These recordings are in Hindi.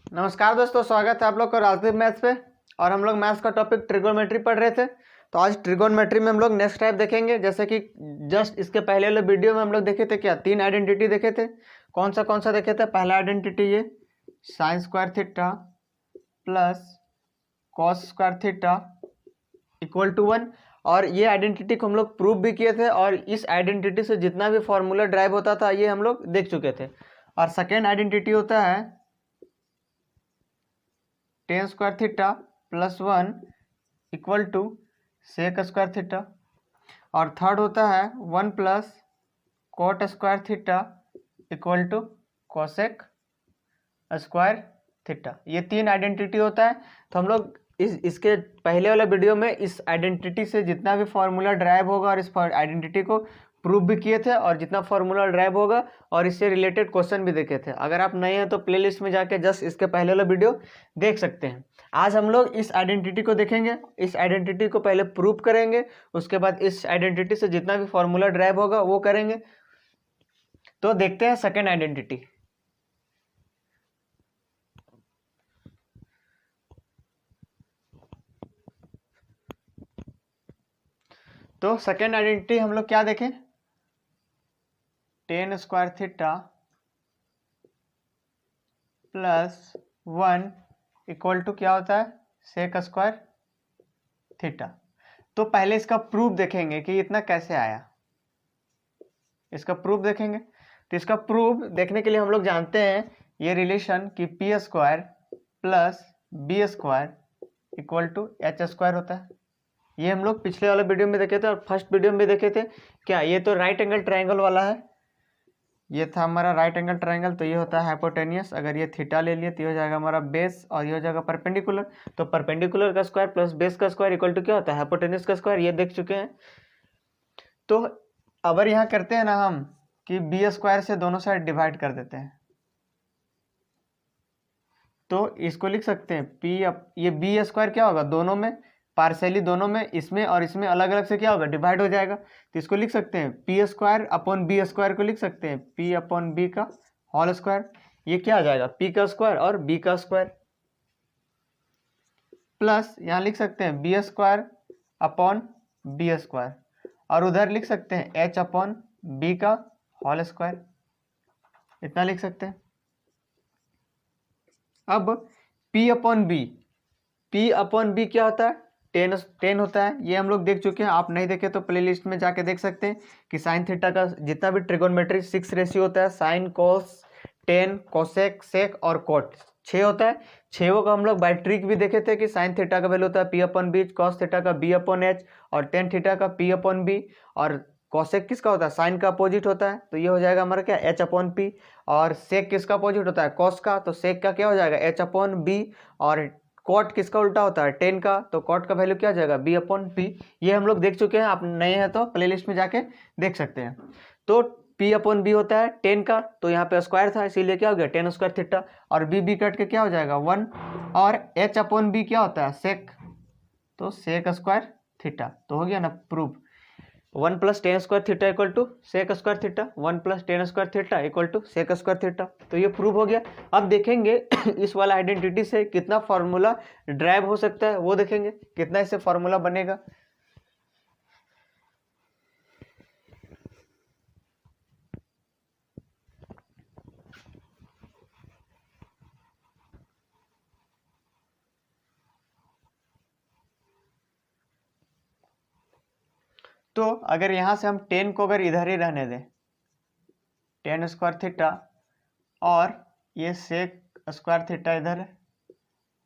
नमस्कार दोस्तों, स्वागत है आप लोग का राजदीप मैथ्स पे। और हम लोग मैथ्स का टॉपिक ट्रिगोनोमेट्री पढ़ रहे थे। तो आज ट्रिगोनोमेट्री में हम लोग नेक्स्ट टाइप देखेंगे। जैसे कि जस्ट इसके पहले वाले वीडियो में हम लोग देखे थे क्या, 3 आइडेंटिटी देखे थे। कौन सा देखे थे? पहला आइडेंटिटी ये sine square theta plus cos square theta equal to 1। और ये आइडेंटिटी को हम लोग प्रूव भी किए थे, और इस आइडेंटिटी से जितना भी फॉर्मूला ड्राइव होता था ये हम लोग देख चुके थे। और सेकेंड आइडेंटिटी होता है tan square theta plus 1 equal to sec square theta. और थर्ड होता है 1 plus cot square theta equal to cosec square theta. ये 3 आइडेंटिटी होता है। तो हम लोग इसके पहले वाला वीडियो में इस आइडेंटिटी से जितना भी फॉर्मूला ड्राइव होगा और इस आइडेंटिटी को प्रूव भी किए थे, और जितना फॉर्मूला ड्राइव होगा और इससे रिलेटेड क्वेश्चन भी देखे थे। अगर आप नए हैं तो प्लेलिस्ट में जाके जस्ट इसके पहले वाला वीडियो देख सकते हैं। आज हम लोग इस आइडेंटिटी को देखेंगे, इस आइडेंटिटी को पहले प्रूव करेंगे, उसके बाद इस आइडेंटिटी से जितना भी फॉर्मूला ड्राइव होगा वो करेंगे। तो देखते हैं सेकेंड आइडेंटिटी। तो सेकेंड आइडेंटिटी हम लोग क्या देखें, tan square theta plus 1 equal to क्या होता है, सेक स्क्वायर थीटा। तो पहले इसका प्रूफ देखेंगे कि इतना कैसे आया, इसका प्रूफ देखेंगे। तो इसका प्रूफ देखने के लिए हम लोग जानते हैं ये रिलेशन कि p square plus b square equal to h square होता है। ये हम लोग पिछले वाले वीडियो में देखे थे और फर्स्ट वीडियो में भी देखे थे। क्या ये तो राइट एंगल ट्रायंगल वाला है, ये था हमारा राइट एंगल ट्रायंगल। तो ये होता है हाइपोटेनियस। अगर ये थीटा ले लिए तो ये हो जाएगा हमारा बेस, और ये हो जाएगा परपेंडिकुलर। तो परपेंडिकुलर का स्क्वायर प्लस बेस का स्क्वायर इक्वल टू क्या होता है, हाइपोटेनियस का स्क्वायर। ये देख चुके हैं। तो अगर यहाँ करते हैं ना हम कि बी स्क्वायर से दोनों साइड डिवाइड कर देते हैं, तो इसको लिख सकते हैं पी ये बी स्क्वायर क्या होगा, दोनों में पार्शियली, दोनों में, इसमें और इसमें अलग अलग से क्या होगा, डिवाइड हो जाएगा। तो इसको लिख सकते हैं p square upon b square को लिख सकते हैं पी अपॉन बी का होल स्क्वायर। ये क्या आ जाएगा, पी का स्क्वायर और बी का स्क्वायर, प्लस यहाँ लिख सकते हैं b square upon b square, और उधर लिख सकते हैं एच अपॉन बी का होल स्क्वायर। इतना लिख सकते हैं। अब P अपॉन बी क्या होता है, टेन होता है। ये हम लोग देख चुके हैं, आप नहीं देखे तो प्लेलिस्ट में जाके देख सकते हैं कि साइन थीटा का जितना भी ट्रिगोनोमेट्री 6 रेशियो होता है, sine cos tan cosec sec और कोट 6 होता है। 6 का हम लोग बाय ट्रिक भी देखे थे कि साइन थीटा का वैल्यू होता है P upon b, cos theta का B अपॉन एच, और टेन थीटा का P अपॉन बी, और कोसेक किसका होता है, साइन का अपोजिट होता है। तो ये हो जाएगा हमारा क्या, एच अपॉन पी। और सेक किसका अपोजिट होता है, कॉस का। तो सेक का क्या हो जाएगा, एच अपॉन बी। और कॉट किसका उल्टा होता है, टेन का। तो कॉट का वैल्यू क्या हो जाएगा, बी अपॉन पी। ये हम लोग देख चुके हैं, आप नए हैं तो प्लेलिस्ट में जाके देख सकते हैं। तो पी अपॉन बी होता है टेन का, तो यहाँ पे स्क्वायर था इसीलिए क्या हो गया, टेन स्क्वायर थीटा। और बी कट के क्या हो जाएगा 1। और एच अपॉन बी क्या होता है, सेक, तो सेक स्क्वायर थीटा। तो हो गया ना proof. 1 plus tan square theta equal to sec square theta, 1 plus tan square theta equal to sec square theta. तो ये प्रूव हो गया। अब देखेंगे इस वाला आइडेंटिटी से कितना फॉर्मूला ड्राइव हो सकता है, वो देखेंगे कितना इससे फॉर्मूला बनेगा। तो अगर यहाँ से हम 10 को अगर इधर ही रहने दें, टेन स्क्वायर थीटा, और ये सेक स्क्वायर थीटा इधर है,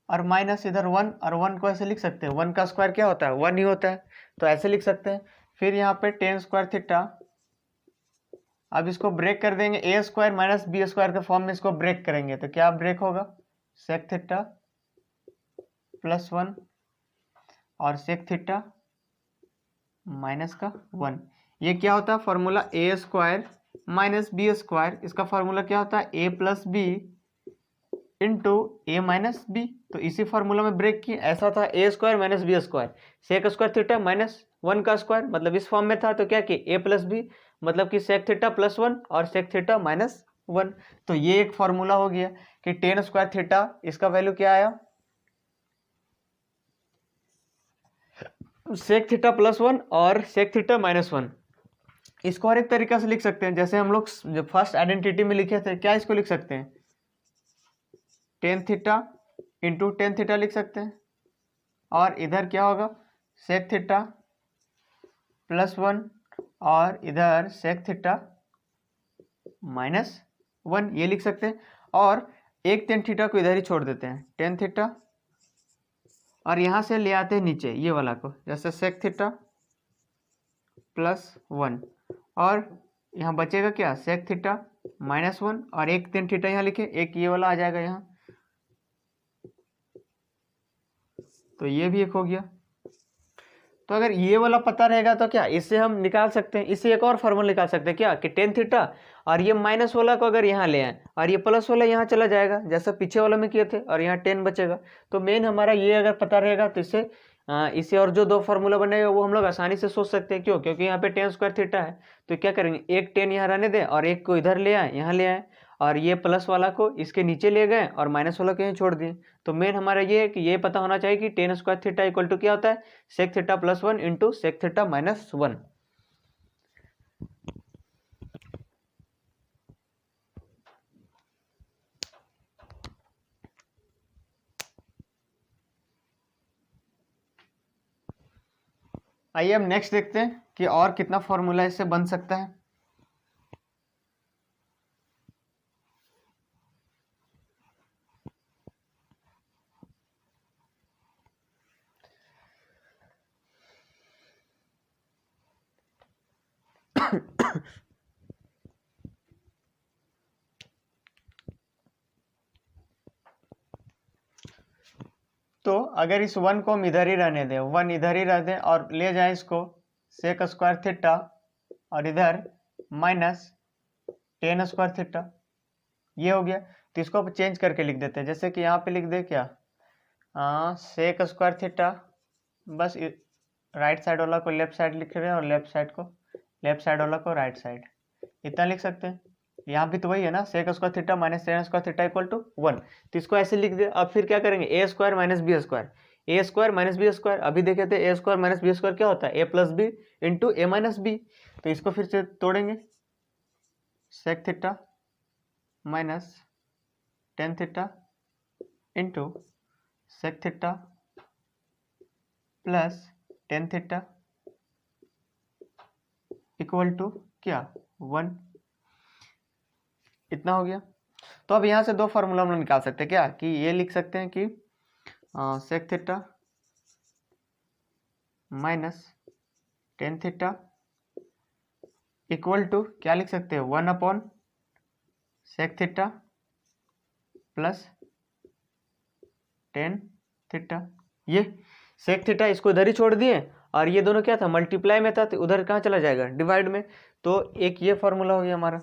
और माइनस इधर 1, और 1 को ऐसे लिख सकते हैं, 1 का स्क्वायर क्या होता है, 1 ही होता है। तो ऐसे लिख सकते हैं। फिर यहाँ पे टेन स्क्वायर थीटा, अब इसको ब्रेक कर देंगे, ए स्क्वायर माइनस बी स्क्वायर के फॉर्म में इसको ब्रेक करेंगे। तो क्या ब्रेक होगा, सेक थीटा प्लस 1 और सेक थीटा माइनस का 1। ये क्या होता है formula, A square minus B square. इसका फॉर्मूला क्या होता है, ए प्लस बी इंटू ए माइनस बी। तो इसी फॉर्मूला में ब्रेक किए। ऐसा था A square minus B square, sec square theta minus 1 का स्क्वायर, मतलब इस फॉर्म में था। तो क्या किए, ए प्लस बी मतलब कि सेक थीटा प्लस 1 और सेक थीटा माइनस 1। तो ये एक फॉर्मूला हो गया कि टेन स्क्वायर थीटा इसका वैल्यू क्या आया, सेक थीटा +1 और सेक थीटा -1। इसको और एक तरीका से लिख सकते हैं, जैसे हम लोग जो फर्स्ट आइडेंटिटी में लिखे थे, क्या इसको लिख सकते हैं, ten theta into tan theta लिख सकते हैं, और इधर क्या होगा सेक थीटा +1 और इधर सेक थीटा -1 ये लिख सकते हैं। और एक टेन थीटा को इधर ही छोड़ देते हैं, टेन थीटा, और यहाँ से ले आते हैं नीचे ये वाला को, जैसे सेक थीटा +1 और यहाँ बचेगा क्या सेक थीटा -1 और एक टेन थीटा यहाँ लिखे, एक ये वाला आ जाएगा यहाँ, तो ये भी एक हो गया। तो अगर ये वाला पता रहेगा तो क्या इससे हम निकाल सकते हैं, इससे एक और फॉर्मूला निकाल सकते हैं क्या कि टेन थीटा और ये माइनस वाला को अगर यहाँ ले आए और ये प्लस वाला यहाँ चला जाएगा जैसा पीछे वाला में किए थे, और यहाँ टेन बचेगा। तो मेन हमारा ये अगर पता रहेगा तो इससे और जो दो फार्मूला बनेगा वो हम लोग आसानी से सोच सकते हैं। क्यों? क्योंकि यहाँ पे टेन स्क्वायर थीटा है, तो क्या करेंगे एक टेन यहाँ रहने दें और एक को इधर ले आए, यहाँ ले आए, और ये प्लस वाला को इसके नीचे ले गए और माइनस वाला को यहीं छोड़ दिए। तो मेन हमारा ये है कि ये पता होना चाहिए कि tan square theta equal to क्या होता है, sec theta +1 into sec theta -1। आइए हम नेक्स्ट देखते हैं कि और कितना फॉर्मूला इससे बन सकता है। तो अगर इस 1 को हम इधर ही रहने दें, 1 इधर ही रह दें और ले जाएं इसको सेक स्क्वायर थीटा और इधर माइनस टेन स्क्वायर थीटा, ये हो गया। तो इसको अब चेंज करके लिख देते हैं, जैसे कि यहाँ पे लिख दे क्या, सेक स्क्वायर थीटा, बस राइट साइड वाला को लेफ्ट साइड लिख रहे हैं और लेफ्ट साइड वाला को राइट साइड, इतना लिख सकते हैं। यहाँ भी तो वही है ना, sec square theta minus tan square theta equal to 1। तो इसको ऐसे लिख दे। अब फिर क्या करेंगे, a square minus B square, a square minus B square, अभी देखे थे a square minus B square क्या होता है, ए प्लस बी इंटू ए माइनस बी। तो इसको फिर से तोड़ेंगे, sec theta minus tan theta into sec theta plus tan theta equal to क्या 1, इतना हो गया। तो अब यहाँ से दो फार्मूला हम लोग निकाल सकते हैं क्या, कि ये लिख सकते हैं कि sec theta minus tan theta equal to क्या लिख सकते हैं, 1 upon sec theta plus tan theta. ये सेक थीटा इसको इधर ही छोड़ दिए और ये दोनों क्या था, मल्टीप्लाई में था, तो उधर कहाँ चला जाएगा, डिवाइड में। तो एक ये फॉर्मूला हो गया हमारा,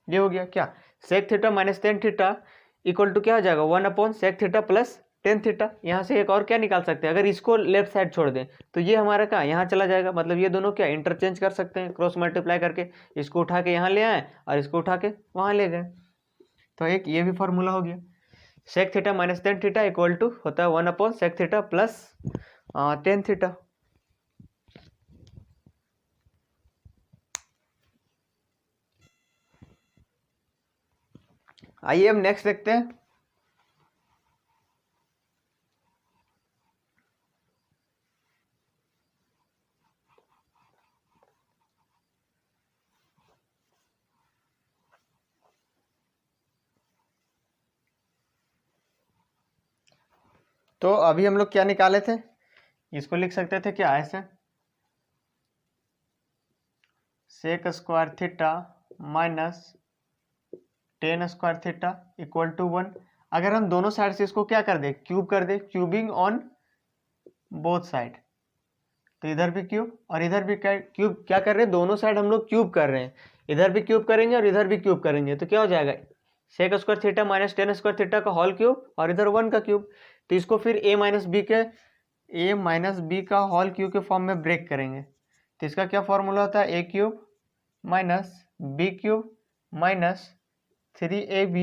ये हो गया क्या, sec theta minus tan theta equal to क्या हो जाएगा, 1 upon sec theta plus tan theta. यहाँ से एक और क्या निकाल सकते हैं, अगर इसको लेफ्ट साइड छोड़ दें तो ये हमारा क्या यहाँ चला जाएगा, मतलब ये दोनों क्या इंटरचेंज कर सकते हैं, क्रॉस मल्टीप्लाई करके इसको उठा के यहाँ ले आए और इसको उठा के वहाँ ले गए। तो एक ये भी फॉर्मूला हो गया, sec theta minus tan theta equal to होता है 1 upon sec theta plus tan theta. आइए हम नेक्स्ट देखते हैं। तो अभी हम लोग क्या निकाले थे, इसको लिख सकते थे क्या ऐसे, sec square theta minus tan square theta equal to 1। अगर हम दोनों साइड से इसको क्या कर दे, क्यूब कर दे, क्यूबिंग ऑन बोथ साइड, तो इधर भी क्यूब और इधर भी क्यूब, क्या कर रहे हैं, दोनों साइड हम लोग क्यूब कर रहे हैं, इधर भी क्यूब करेंगे और इधर भी क्यूब करेंगे, तो क्या हो जाएगा, sec square theta minus tan square theta का होल क्यूब और इधर 1 का क्यूब। तो इसको फिर ए माइनस बी का होल क्यूब के फॉर्म में ब्रेक करेंगे। तो इसका क्या फॉर्मूला होता है, a cube minus b cube minus 3ab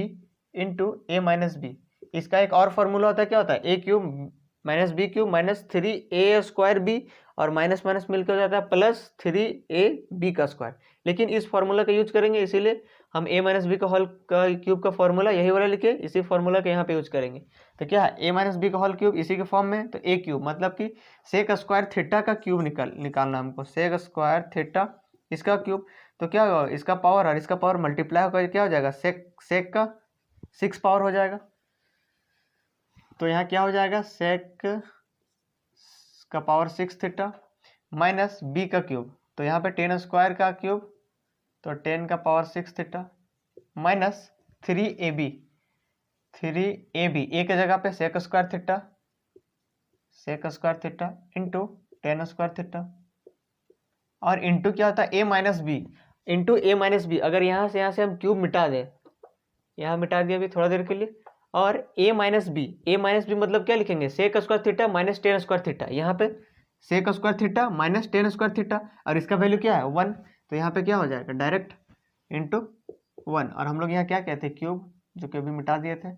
into A minus b. इसका एक और फॉर्मूला होता है, क्या होता है, a cube minus b cube minus 3a² b, और माइनस माइनस मिलकर हो जाता है प्लस 3ab का स्क्वायर। लेकिन इस फॉर्मूला का यूज करेंगे, इसीलिए हम a माइनस बी का होल का क्यूब का फॉर्मूला यही वाला लिखे, इसी फॉर्मूला के यहाँ पे यूज करेंगे। तो क्या है, a माइनस बी का होल क्यूब इसी के फॉर्म में, तो a क्यूब मतलब कि सेक स्क्वायर थीटा का क्यूब निकालना हमको, सेक स्क्वायर थीटा इसका क्यूब। तो क्या होगा, इसका पावर और इसका पावर मल्टीप्लाई होकर क्या हो जाएगा, सेक का 6 पावर हो जाएगा। तो यहाँ क्या हो जाएगा, सेक का पावर 6 थीटा माइनस बी का क्यूब, तो यहाँ पे 10 स्क्वायर का क्यूब, तो 10 का power 6 theta minus 3ab, 3ab ए के जगह पे sec square theta into 10 square theta, और इंटू क्या होता है ए माइनस बी, इंटू ए माइनस बी। अगर यहाँ से हम क्यूब मिटा दें, यहाँ मिटा दिया अभी थोड़ा देर के लिए, और ए माइनस बी मतलब क्या लिखेंगे, sec square theta minus 10 square theta, यहाँ पे sec square theta minus 10 square theta, और इसका वैल्यू क्या है 1, तो यहाँ पे क्या हो जाएगा डायरेक्ट इंटू 1, और हम लोग यहाँ क्या कहते हैं क्यूब, जो कि अभी मिटा दिए थे।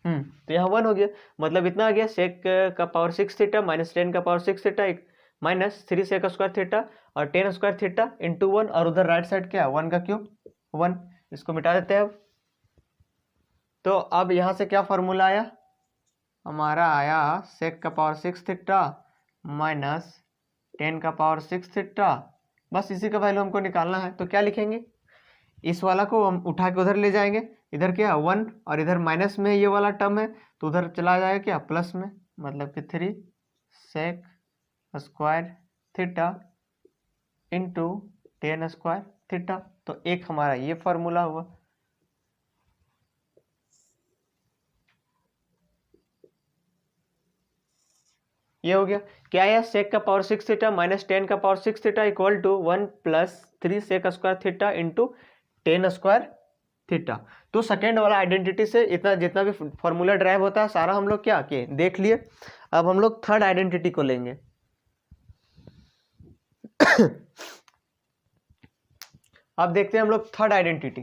तो यहाँ 1 हो गया, मतलब इतना आ गया, सेक का पावर 6 थीटा माइनस 10 का power 6 theta minus 3 sec square theta और 10 स्क्वायर थीटा इंटू 1, और उधर राइट साइड क्या है 1 का क्यूब 1, इसको मिटा देते हैं अब। तो अब यहाँ से क्या फॉर्मूला आया, हमारा आया सेक का पावर 6 थीटा माइनस 10 का पावर 6 थीटा, बस इसी का वैल्यू हमको निकालना है। तो क्या लिखेंगे, इस वाला को हम उठा के उधर ले जाएंगे, इधर क्या 1 और इधर माइनस में ये वाला टर्म है, तो उधर चला जाएगा क्या प्लस में, मतलब कि 3 sec square theta into 10 square theta. तो एक हमारा ये फॉर्मूला हुआ। ये हो गया, क्या है, सेक का पावर 6 थीटा माइनस 10 का power 6 theta equal to 1 plus 3 sec square theta into 10 square theta. तो सेकेंड वाला आइडेंटिटी से इतना जितना भी फॉर्मूला ड्राइव होता है सारा हम लोग क्या किए देख लिए। अब हम लोग थर्ड आइडेंटिटी को लेंगे। अब देखते हैं हम लोग थर्ड आइडेंटिटी।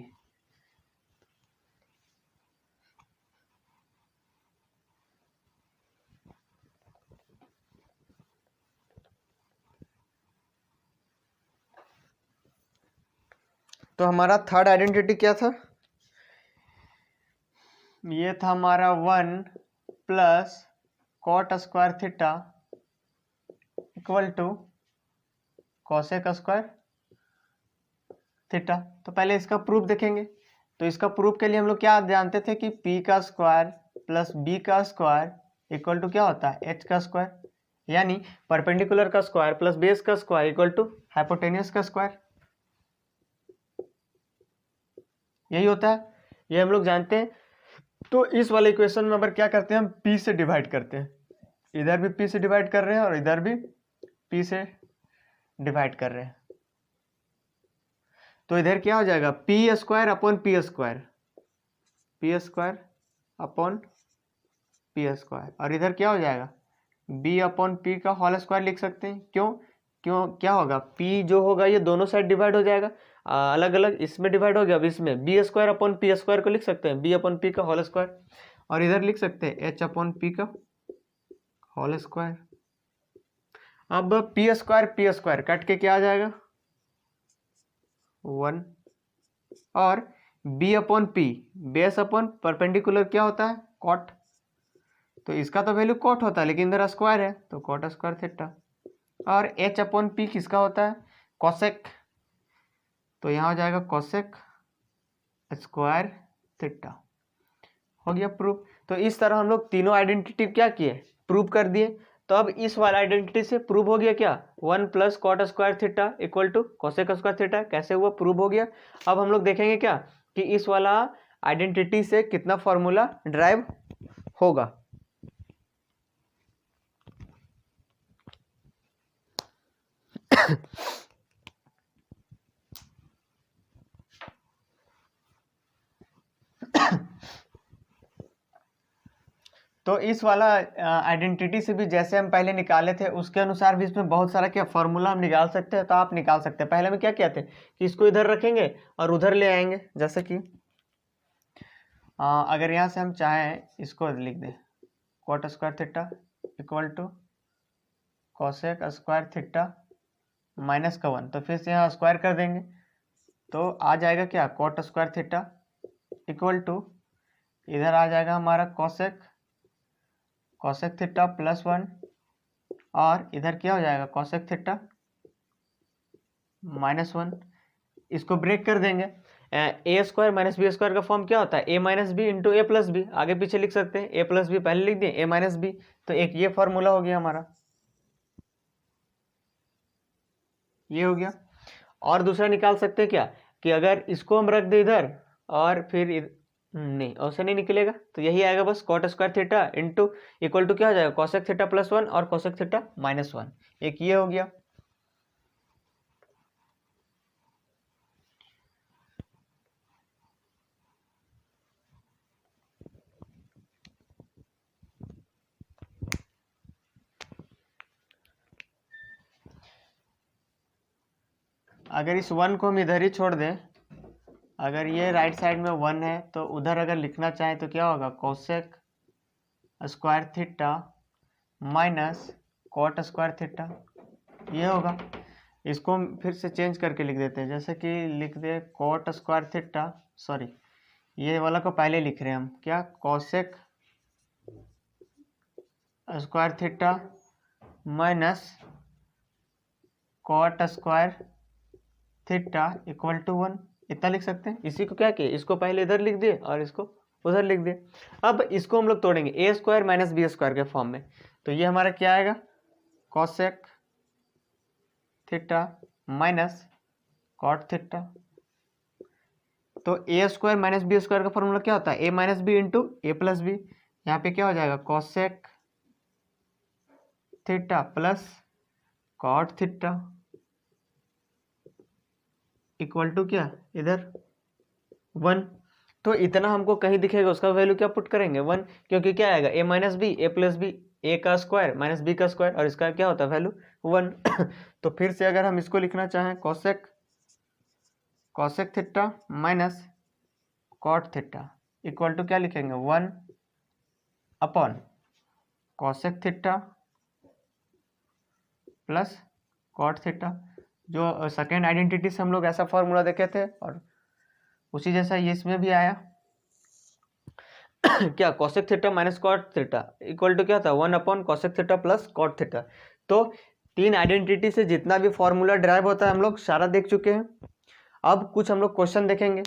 तो हमारा थर्ड आइडेंटिटी क्या था, ये था हमारा 1 plus cot square theta equal to cosec square theta. तो पहले इसका प्रूफ देखेंगे। तो इसका प्रूफ के लिए हम लोग क्या जानते थे कि p का स्क्वायर प्लस b का स्क्वायर इक्वल टू क्या होता है h का स्क्वायर, यानी परपेंडिकुलर का स्क्वायर प्लस बेस का स्क्वायर इक्वल टू हाइपोटेनियस का स्क्वायर, यही होता है, ये हम लोग जानते हैं। तो इस वाले इक्वेशन में अगर क्या करते हैं हम p से डिवाइड करते हैं, इधर भी p से डिवाइड कर रहे हैं और इधर भी p से डिवाइड कर रहे हैं। तो इधर क्या हो जाएगा P square upon p square, P square upon p square, और इधर क्या हो जाएगा बी अपॉन पी का होल स्क्वायर लिख सकते हैं। क्यों क्यों क्या होगा, पी जो होगा ये दोनों साइड डिवाइड हो जाएगा, अलग अलग इसमें डिवाइड हो गया। अब इसमें b square upon p square को लिख सकते हैं बी अपॉन पी का होल स्क्वायर, और इधर लिख सकते हैं एच अपॉन पी का होल स्क्वायर। अब पी स्क्वायर कट के क्या आ जाएगा 1, और b upon p base upon perpendicular क्या होता है कॉट, तो इसका तो वैल्यू कॉट होता है लेकिन इधर स्क्वायर है तो कॉट स्क्वायर थीटा, और h अपॉन पी किसका होता है कॉसेक, तो यहाँ हो जाएगा कॉसेक स्क्वायर थीटा। हो गया प्रूफ। तो इस तरह हम लोग तीनों आइडेंटिटी क्या किए प्रूव कर दिए। तो अब इस वाला आइडेंटिटी से प्रूव हो गया क्या 1 plus cot square theta equal to cosec square theta, कैसे हुआ प्रूव हो गया। अब हम लोग देखेंगे क्या कि इस वाला आइडेंटिटी से कितना फॉर्मूला ड्राइव होगा। तो इस वाला आइडेंटिटी से भी जैसे हम पहले निकाले थे उसके अनुसार भी इसमें बहुत सारा क्या फॉर्मूला हम निकाल सकते हैं, तो आप निकाल सकते हैं। पहले में क्या किया थे कि इसको इधर रखेंगे और उधर ले आएंगे, जैसे कि अगर यहाँ से हम चाहें इसको लिख दें cot square theta equal to cosec square theta minus का 1, तो फिर से यहाँ स्क्वायर कर देंगे तो आ जाएगा क्या cot square theta equal to इधर आ जाएगा हमारा कोसेक थीटा प्लस 1 और इधर क्या हो जाएगा कोसेक थीटा माइनस 1। इसको ब्रेक कर देंगे। ए स्क्वायर माइनस बी स्क्वायर का फॉर्म क्या होता है ए minus B into A plus B, आगे पीछे लिख सकते हैं, ए प्लस बी पहले लिख दिए ए माइनस बी, तो एक ये फॉर्मूला हो गया हमारा, ये हो गया। और दूसरा निकाल सकते हैं क्या कि अगर इसको हम रख दे इधर और फिर नहीं ऐसे नहीं निकलेगा, तो यही आएगा बस cot square theta into equal to क्या हो जाएगा कोसेक थीटा प्लस 1 और कोसेक थीटा माइनस 1, एक ये हो गया। अगर इस 1 को हम इधर ही छोड़ दें, अगर ये राइट साइड में 1 है तो उधर अगर लिखना चाहें तो क्या होगा cosec square theta minus cot square theta, ये होगा। इसको हम फिर से चेंज करके लिख देते हैं, जैसे कि लिख दे कॉट स्क्वायर थीटा, सॉरी ये वाला को पहले लिख रहे हैं हम क्या cosec square theta minus cot square theta equal to 1, इतना लिख सकते हैं। इसी को क्या किए इसको पहले इधर लिख दिए और इसको उधर लिख दिए। अब इसको हम लोग तोड़ेंगे A square minus B square के फॉर्म में, तो ये हमारा क्या आएगा cosec theta minus cot theta. तो A square minus B square का फॉर्मूला क्या होता है ए minus B into A plus B, यहाँ पे क्या हो जाएगा cosec theta plus cot theta equal to क्या इधर 1। तो इतना हमको कहीं दिखेगा उसका वैल्यू क्या पुट करेंगे 1, क्योंकि क्या आएगा ए माइनस बी ए प्लस बी, ए का स्क्वायर माइनस बी का स्क्वायर और इसका क्या होता है वैल्यू 1। तो फिर से अगर हम इसको लिखना चाहें cosec theta minus cot theta equal to क्या लिखेंगे 1 upon cosec theta plus cot theta. जो सेकेंड आइडेंटिटी से हम लोग ऐसा फॉर्मूला देखे थे और उसी जैसा ये इसमें भी आया क्या cosec theta minus cot theta equal to क्या था 1 upon cosec theta plus cot theta. तो तीन आइडेंटिटी से जितना भी फॉर्मूला डिराइव होता है हम लोग सारा देख चुके हैं। अब कुछ हम लोग क्वेश्चन देखेंगे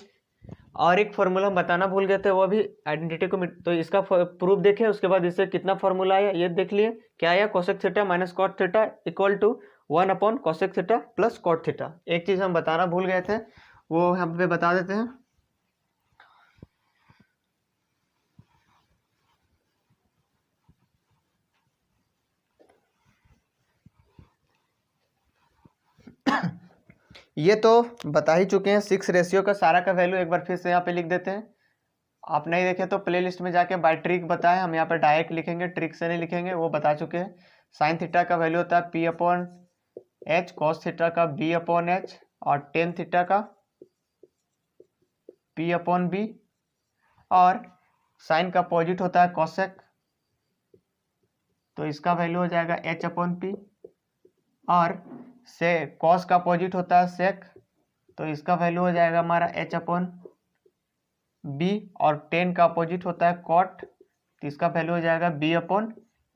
और एक फॉर्मूला हम बताना भूल गए थे, वो भी आइडेंटिटी को, तो इसका प्रूफ देखें, उसके बाद इससे कितना फॉर्मूला आया ये देख लिए। क्या आया cosec theta minus cot theta equal to 1 upon cosec theta plus cot theta. एक चीज़ हम बताना भूल गए थे वो हम पे बता देते हैं। ये तो बता ही चुके हैं 6 रेशियो का सारा का वैल्यू, एक बार फिर से यहाँ पे लिख देते हैं। आप नहीं देखे तो प्लेलिस्ट में जाके बाय ट्रिक बताएं, हम यहाँ पे डायरेक्ट लिखेंगे, ट्रिक से नहीं लिखेंगे, वो बता चुके हैं। साइन थीटा का वैल्यू होता है P upon H, cos theta का बी अपॉन एच और टेन थीटा का पी अपॉन बी, और साइन का अपोजिट होता है कॉसेक, तो इसका वैल्यू हो जाएगा एच अपॉन पी, और से कॉस का अपोजिट होता है सेक, तो इसका वैल्यू हो जाएगा हमारा एच अपॉन बी, और टेन का अपोजिट होता है कॉट, तो इसका वैल्यू हो जाएगा बी अपॉन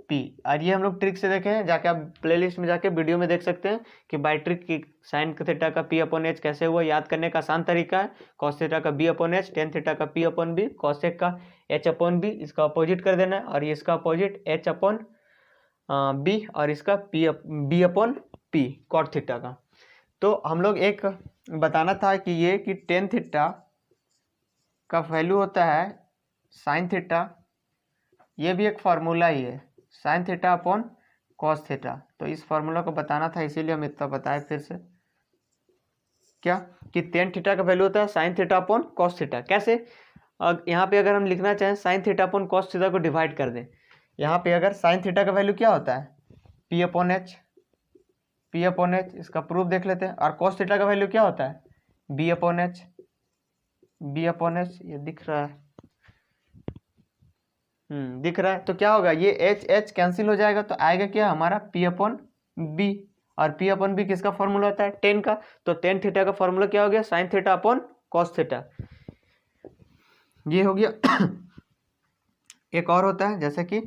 पी। और ये हम लोग ट्रिक से देखें, जाके आप प्लेलिस्ट में जाके वीडियो में देख सकते हैं कि बाय ट्रिक की साइन थीटा का पी अपॉन एच कैसे हुआ, याद करने का आसान तरीका है। कॉस थीटा का B upon H, tan theta का पी अपॉन बी, कॉसेक का एच अपॉन बी, इसका अपोजिट कर देना है, और ये इसका अपोजिट एच अपॉन बी, और इसका B upon P cot theta का। तो हम लोग एक बताना था कि ये कि टेन थीटा का वैल्यू होता है साइन थीटा, ये भी एक फार्मूला ही है, sine theta upon cos theta, तो इस फार्मूला को बताना था, इसीलिए हम इतना बताए फिर से क्या कि टेन थीटा का वैल्यू होता है sine theta upon cos theta. कैसे, यहाँ पे अगर हम लिखना चाहें sine theta upon cos theta को डिवाइड कर दें, यहाँ पे अगर साइन थीटा का वैल्यू क्या होता है, P upon H, P upon H, इसका प्रूफ देख लेते हैं। और कॉस थीटा का वैल्यू क्या होता है, B upon H, B upon H, ये दिख रहा है, दिख रहा है। तो क्या होगा, ये एच एच कैंसिल हो जाएगा, तो आएगा क्या हमारा पी अपॉन बी। और पी अपॉन बी किसका फॉर्मूला होता है, टेन का। तो टेन थीटा का फॉर्मूला क्या हो गया, sine theta upon cos theta, ये हो गया। एक और होता है, जैसे कि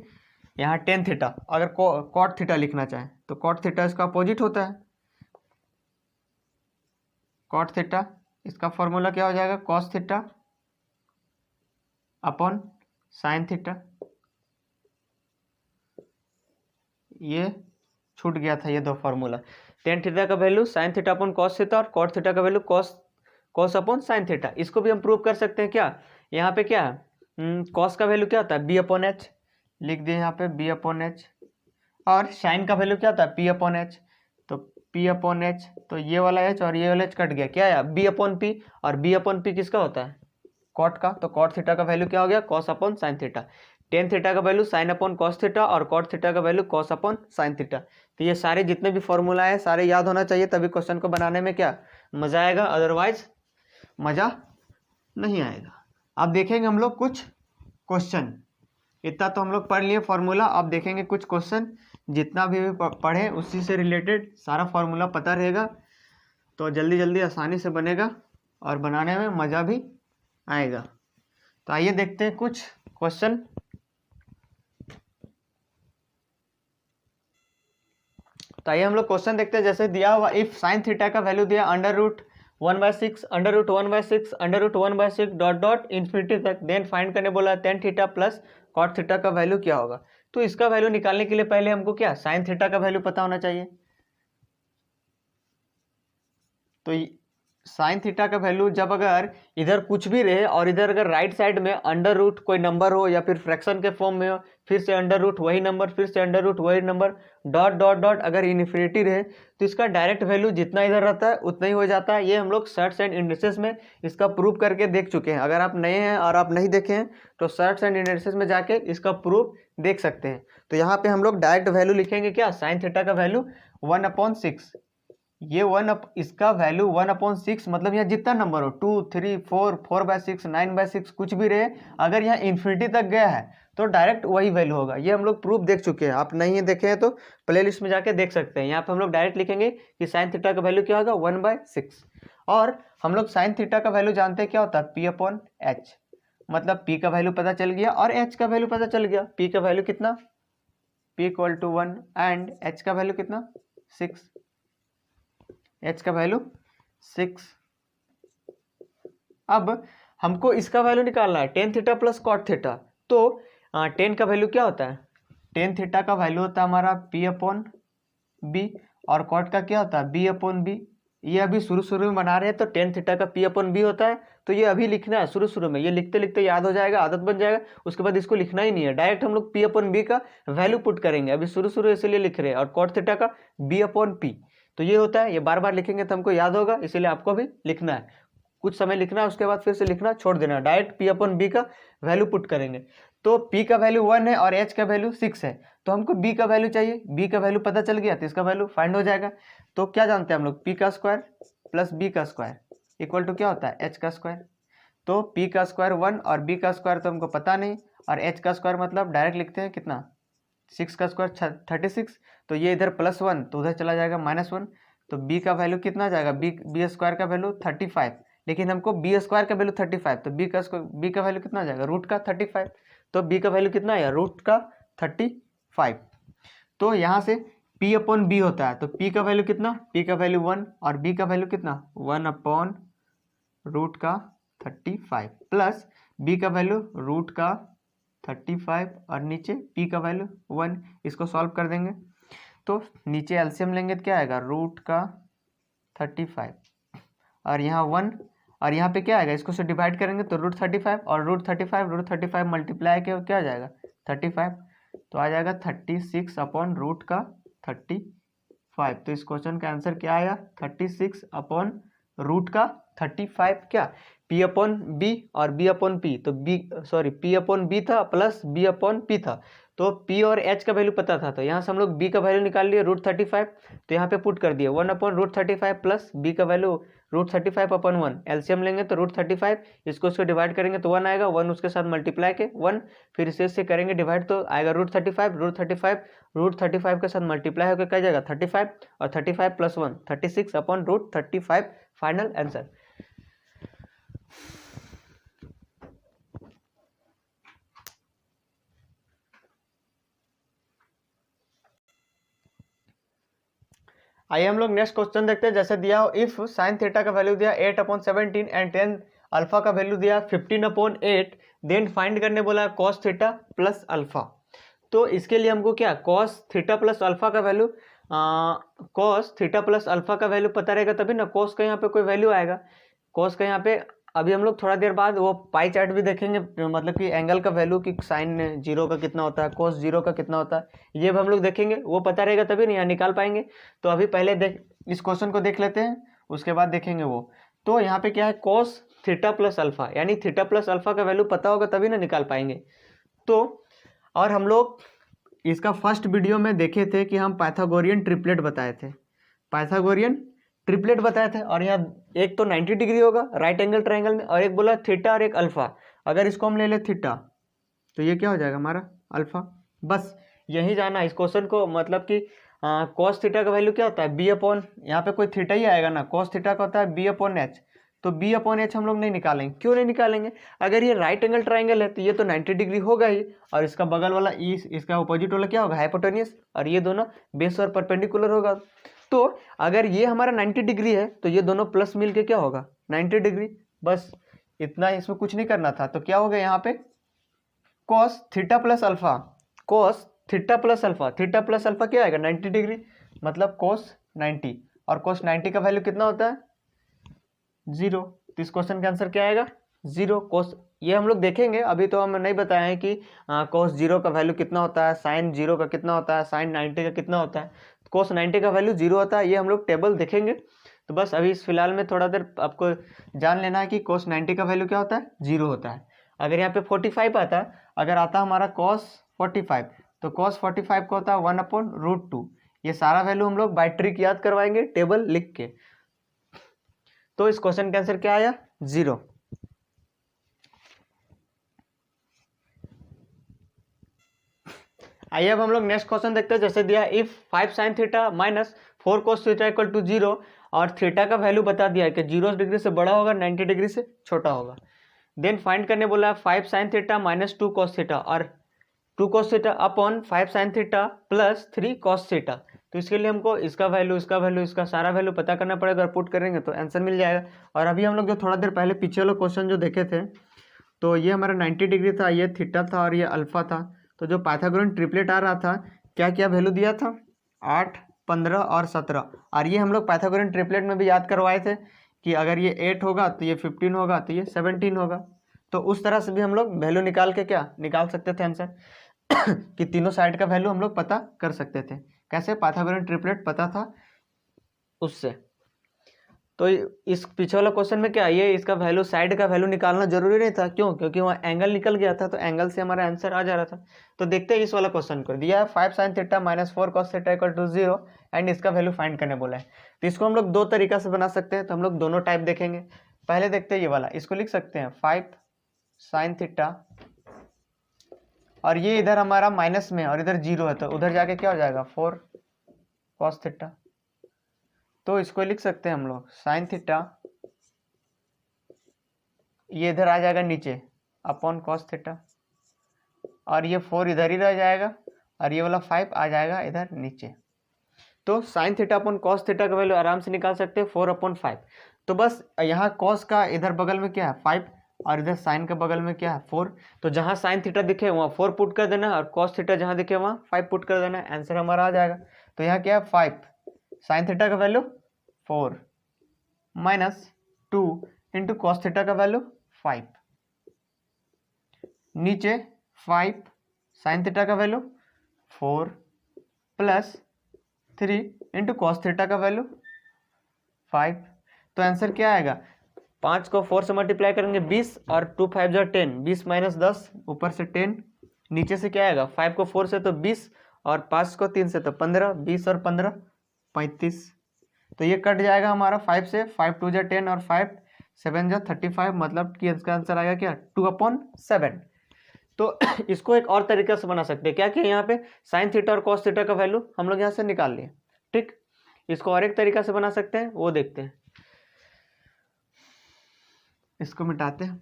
यहाँ टेन थीटा, अगर कॉट थीटा लिखना चाहें तो कॉट थीटा इसका अपोजिट होता है, कॉट थीटा, इसका फॉर्मूला क्या हो जाएगा, cos theta upon sine theta. ये छूट गया था ये दो फार्मूला, टेन थीटा का value sine theta upon cos theta, और कॉट थीटा का value cos upon sine theta. इसको भी हम प्रूव कर सकते हैं क्या, यहाँ पे क्या है, कॉस का वैल्यू क्या होता है, बी अपॉन एच, लिख दिए यहाँ पे बी अपॉन एच। और साइन का वैल्यू क्या होता है, पी अपॉन एच, तो पी अपॉन एच, तो ये वाला एच और ये वाला एच कट गया, क्या आया, बी अपॉन पी। और बी अपॉन पी किसका होता है, कॉट का, तो कॉट थीटा का वैल्यू क्या हो गया, cos upon sine theta. Tan theta का value sine upon cos theta, और कॉट थीटा का value cos upon sine theta. तो ये सारे जितने भी फॉर्मूला है सारे याद होना चाहिए, तभी क्वेश्चन को बनाने में क्या मजा आएगा, अदरवाइज मजा नहीं आएगा। अब देखेंगे हम लोग कुछ क्वेश्चन, इतना तो हम लोग पढ़ लिए फॉर्मूला, अब देखेंगे कुछ क्वेश्चन, जितना भी पढ़े उसी से रिलेटेड सारा फॉर्मूला पता रहेगा, तो जल्दी जल्दी आसानी से बनेगा और बनाने में मज़ा भी आएगा। तो आइए देखते हैं कुछ क्वेश्चन। तो आइए हम लोग क्वेश्चन देखते हैं। जैसे दिया हुआ, इफ साइन थीटा का वैल्यू दिया √1/6, √1/6, √1/6 डॉट डॉट इन्फिनिटी तक, देन फाइंड करने बोला tan theta plus cot theta का वैल्यू क्या होगा। तो इसका वैल्यू निकालने के लिए पहले हमको क्या साइन थीटा का वैल्यू पता होना चाहिए। तो साइन थीटा का वैल्यू जब अगर इधर कुछ भी रहे और इधर अगर राइट साइड में अंडर रूट कोई नंबर हो या फिर फ्रैक्शन के फॉर्म में हो, फिर से अंडर रूट वही नंबर, फिर से अंडर रूट वही नंबर, डॉट डॉट डॉट अगर इन्फिनिटी रहे, तो इसका डायरेक्ट वैल्यू जितना इधर रहता है उतना ही हो जाता है। ये हम लोग सर्ट्स एंड इंडिसेस में इसका प्रूफ करके देख चुके हैं। अगर आप नए हैं और आप नहीं देखे हैं तो सर्ट्स एंड इंडिसेस में जाके इसका प्रूफ देख सकते हैं। तो यहाँ पे हम लोग डायरेक्ट वैल्यू लिखेंगे क्या, साइन थीटा का वैल्यू 1/6, ये इसका वैल्यू 1/6, मतलब यहाँ जितना नंबर हो 2, 3, 4, 4/6, 9/6 कुछ भी रहे, अगर यहाँ इन्फिनिटी तक गया है तो डायरेक्ट वही वैल्यू होगा। ये हम लोग प्रूफ देख चुके हैं, आप नहीं देखे हैं तो प्लेलिस्ट में जाके देख सकते हैं। यहाँ पे हम लोग डायरेक्ट लिखेंगे कि साइन थीटा का वैल्यू क्या होगा 1/6। और हम लोग साइन थीटा का वैल्यू जानते हैं क्या होता है, पी अपॉन एच, मतलब पी का वैल्यू पता चल गया और एच का वैल्यू पता चल गया। पी का वैल्यू कितना, P equal to 1, and H का वैल्यू कितना 6, एच का वैल्यू 6। अब हमको इसका वैल्यू निकालना है tan theta plus cot theta. तो टेन का वैल्यू क्या होता है, टेन थीटा का वैल्यू होता है हमारा पी अपॉन बी, और कॉट का क्या होता है बी अपॉन बी। ये अभी शुरू में बना रहे हैं तो टेन थीटा का पी अपॉन बी होता है, तो ये अभी लिखना है शुरू में, ये लिखते लिखते याद हो जाएगा, आदत बन जाएगा, उसके बाद इसको लिखना ही नहीं है, डायरेक्ट हम लोग पी अपॉन बी का वैल्यू पुट करेंगे। अभी शुरू इसलिए लिख रहे हैं, और कॉट थीटा का बी अपॉन पी, तो ये होता है, ये बार बार लिखेंगे तो हमको याद होगा, इसीलिए आपको भी लिखना है, कुछ समय लिखना है, उसके बाद फिर से लिखना छोड़ देना, डायरेक्ट पी अपॉन बी का वैल्यू पुट करेंगे। तो पी का वैल्यू 1 है और एच का वैल्यू 6 है, तो हमको बी का वैल्यू चाहिए, बी का वैल्यू पता चल गया तो इसका वैल्यू फाइंड हो जाएगा। तो क्या जानते हैं हम लोग, पी का स्क्वायर प्लस बी का स्क्वायर इक्वल टू क्या होता है, एच का स्क्वायर। तो पी का स्क्वायर 1 और बी का स्क्वायर तो हमको पता नहीं, और एच का स्क्वायर मतलब डायरेक्ट लिखते हैं कितना, 6 का स्क्वायर 36, तो ये इधर +1 तो उधर चला जाएगा -1, तो b का वैल्यू कितना जाएगा, बी स्क्वायर का वैल्यू 35, लेकिन हमको बी स्क्वायर का वैल्यू 35, तो बी का वैल्यू कितना जाएगा, रूट का 35, तो b का वैल्यू कितना है, रूट का 35। तो यहाँ से p अपॉन बी होता है, तो p का वैल्यू कितना, p का वैल्यू 1 और b का वैल्यू कितना 1 अपॉन रूट का 35 प्लस b का वैल्यू रूट का 35 और नीचे p का वैल्यू 1। इसको सॉल्व कर देंगे तो नीचे एलसीएम लेंगे तो क्या आएगा, रूट का 35 और यहाँ 1, और यहाँ पे क्या आएगा, इसको से डिवाइड करेंगे तो √35 और √35 मल्टीप्लाई के क्या आ जाएगा 35, तो आ जाएगा 36 अपॉन रूट का 35। तो इस क्वेश्चन का आंसर क्या आया, 36 अपॉन रूट का 35, क्या p अपॉन बी और b अपॉन पी, तो p अपॉन बी था प्लस b अपॉन पी था, तो P और H का वैल्यू पता था, तो यहाँ से हम लोग B का वैल्यू निकाल लिए √35, तो यहाँ पे पुट कर दिए 1/√35 प्लस B का वैल्यू √35/1, एलसीएम लेंगे तो √35, इसको डिवाइड करेंगे तो 1 आएगा, 1 उसके साथ मल्टीप्लाई के 1, फिर इसे करेंगे डिवाइड तो आएगा √35 के साथ मल्टीप्लाई होकर क्या जाएगा 35, और 35 + 1 36/√35 फाइनल आंसर। आइए हम लोग नेक्स्ट क्वेश्चन देखते हैं। जैसे दिया हो इफ साइन थीटा का वैल्यू दिया 8/17 एंड 10 अल्फा का वैल्यू दिया 15/8, देन फाइंड करने बोला कॉस थीटा प्लस अल्फा। तो इसके लिए हमको क्या कॉस थीटा प्लस अल्फा का वैल्यू पता रहेगा तभी ना कॉस का यहाँ पे कोई वैल्यू आएगा। कॉस का यहाँ पे अभी हम लोग थोड़ा देर बाद वो पाई चार्ट भी देखेंगे, मतलब कि एंगल का वैल्यू कि साइन 0 का कितना होता है, कॉस 0 का कितना होता है, ये भी हम लोग देखेंगे, वो पता रहेगा तभी नहीं यहाँ निकाल पाएंगे। तो अभी पहले इस क्वेश्चन को देख लेते हैं, उसके बाद देखेंगे वो। तो यहाँ पे क्या है कॉस थीटा प्लस अल्फा, यानी थीटा प्लस अल्फा का वैल्यू पता होगा तभी ना निकाल पाएंगे। तो और हम लोग इसका फर्स्ट वीडियो में देखे थे कि हम पाइथागोरियन ट्रिपलेट बताए थे, और यहाँ एक तो 90 डिग्री होगा राइट एंगल ट्रायंगल में, और एक बोला थीटा और एक अल्फा। अगर इसको हम ले ले थीटा तो ये क्या हो जाएगा हमारा अल्फा। बस यही जाना इस क्वेश्चन को, मतलब कि कॉस थीटा का वैल्यू क्या होता है B/, यहाँ पे कोई थीटा ही आएगा ना, कॉस थीटा का होता है B/H। तो B/H हम लोग नहीं निकालेंगे, क्यों नहीं निकालेंगे, अगर ये राइट एंगल ट्रायंगल है तो ये तो 90 डिग्री होगा ही, और इसका बगल वाला इसका अपोजिट वाला क्या होगा हाइपोटेन्यूस, और ये दोनों बेस और परपेंडिकुलर होगा। तो अगर ये हमारा 90 डिग्री है तो ये दोनों प्लस मिल के क्या होगा 90 डिग्री, बस इतना, इसमें कुछ नहीं करना था। तो क्या होगा यहाँ पे cos theta plus alpha, theta plus alpha क्या आएगा 90 डिग्री, मतलब कॉस 90, और कॉस 90 का वैल्यू कितना होता है 0। तो इस क्वेश्चन का आंसर क्या आएगा 0 कॉस। ये हम लोग देखेंगे, अभी तो हम नहीं बताए हैं कि कॉस 0 का वैल्यू कितना होता है, साइन 0 का कितना होता है, साइन 90 का कितना होता है। कॉस 90 का वैल्यू 0 होता है, ये हम लोग टेबल देखेंगे। तो बस अभी इस फिलहाल में थोड़ा देर आपको जान लेना है कि कॉस 90 का वैल्यू क्या होता है 0 होता है। अगर यहाँ पे 45 आता है, अगर आता हमारा कॉस 45, तो कॉस 45 का होता है 1/√2। ये सारा वैल्यू हम लोग बाय ट्रिक याद करवाएंगे टेबल लिख के। तो इस क्वेश्चन का आंसर क्या आया 0। आइए अब हम लोग नेक्स्ट क्वेश्चन देखते हैं। जैसे दिया if 5 sin theta minus 4 cos theta equal to 0, और थीटा का वैल्यू बता दिया है कि 0 डिग्री से बड़ा होगा 90 डिग्री से छोटा होगा। देन फाइंड करने बोला 5 sin theta minus 2 cos theta और 2 cos theta upon 5 sin theta plus 3 cos theta. तो इसके लिए हमको इसका वैल्यू इसका सारा वैल्यू पता करना पड़ेगा, और पुट करेंगे तो आंसर मिल जाएगा। और अभी हम लोग जो थोड़ा देर पहले पीछे वाला क्वेश्चन जो देखे थे, तो ये हमारा 90 डिग्री था, ये थीटा था और ये अल्फा था। तो जो पाइथागोरन ट्रिपलेट आ रहा था क्या क्या वैल्यू दिया था 8, 15 और 17, और ये हम लोग पाइथागोरन ट्रिपलेट में भी याद करवाए थे कि अगर ये 8 होगा तो ये 15 होगा तो ये 17 होगा। तो उस तरह से भी हम लोग वैल्यू निकाल के क्या निकाल सकते थे आंसर कि तीनों साइड का वैल्यू हम लोग पता कर सकते थे। कैसे पाइथागोरन ट्रिपलेट पता था उससे। तो इस पीछे वाला क्वेश्चन में क्या ये इसका वैल्यू साइड का वैल्यू निकालना जरूरी नहीं था, क्यों, क्योंकि वहाँ एंगल निकल गया था, तो एंगल से हमारा आंसर आ जा रहा था। तो देखते हैं इस वाला क्वेश्चन को दिया है 5 sin theta minus 4 cos theta equal to 0 and इसका वैल्यू फाइंड करने बोला है। तो इसको हम लोग दो तरीका से बना सकते हैं, तो हम लोग दोनों टाइप देखेंगे। पहले देखते हैं ये वाला, इसको लिख सकते हैं 5 sin थीटा, और ये इधर हमारा माइनस में और इधर 0 है, तो उधर जाके क्या हो जाएगा 4 cos थीटा। तो इसको लिख सकते हैं हम लोग साइन थीटा, ये इधर आ जाएगा नीचे अपॉन कॉस थीटा, और ये 4 इधर ही रह जाएगा, और ये वाला 5 आ जाएगा इधर नीचे। तो sine theta upon cos theta का वैल्यू आराम से निकाल सकते हैं 4/5। तो बस यहाँ कॉस का इधर बगल में क्या है 5, और इधर साइन का बगल में क्या है 4। तो जहाँ साइन थीटा दिखे वहाँ 4 पुट कर देना, और कॉस थीटा जहाँ दिखे वहाँ 5 पुट कर देना, आंसर हमारा आ जाएगा। तो यहाँ क्या है 5 साइन थीटा का value 4 minus 2 into cos theta का वैल्यू 5, नीचे 5 साइन थीटा का value 4 plus 3 into cos theta का वैल्यू 5। तो आंसर क्या आएगा 5 को 4 से मल्टीप्लाई करेंगे 20, और 2 5 जो 10, 20 माइनस 10 ऊपर से 10 नीचे से क्या आएगा, 5 को 4 से तो 20 और 5 को 3 से तो 15, 20 और 15 35। तो ये कट जाएगा हमारा 5 से, 5 2 जा 10 और 5 7 जा 35, मतलब कि इसका आंसर आएगा क्या 2/7। तो इसको एक और तरीके से बना सकते हैं क्या कि यहाँ पे साइन थीटा और कॉस थीटा का वैल्यू हम लोग यहाँ से निकाल लिए। ठीक, इसको और एक तरीका से बना सकते हैं, वो देखते हैं। इसको मिटाते हैं।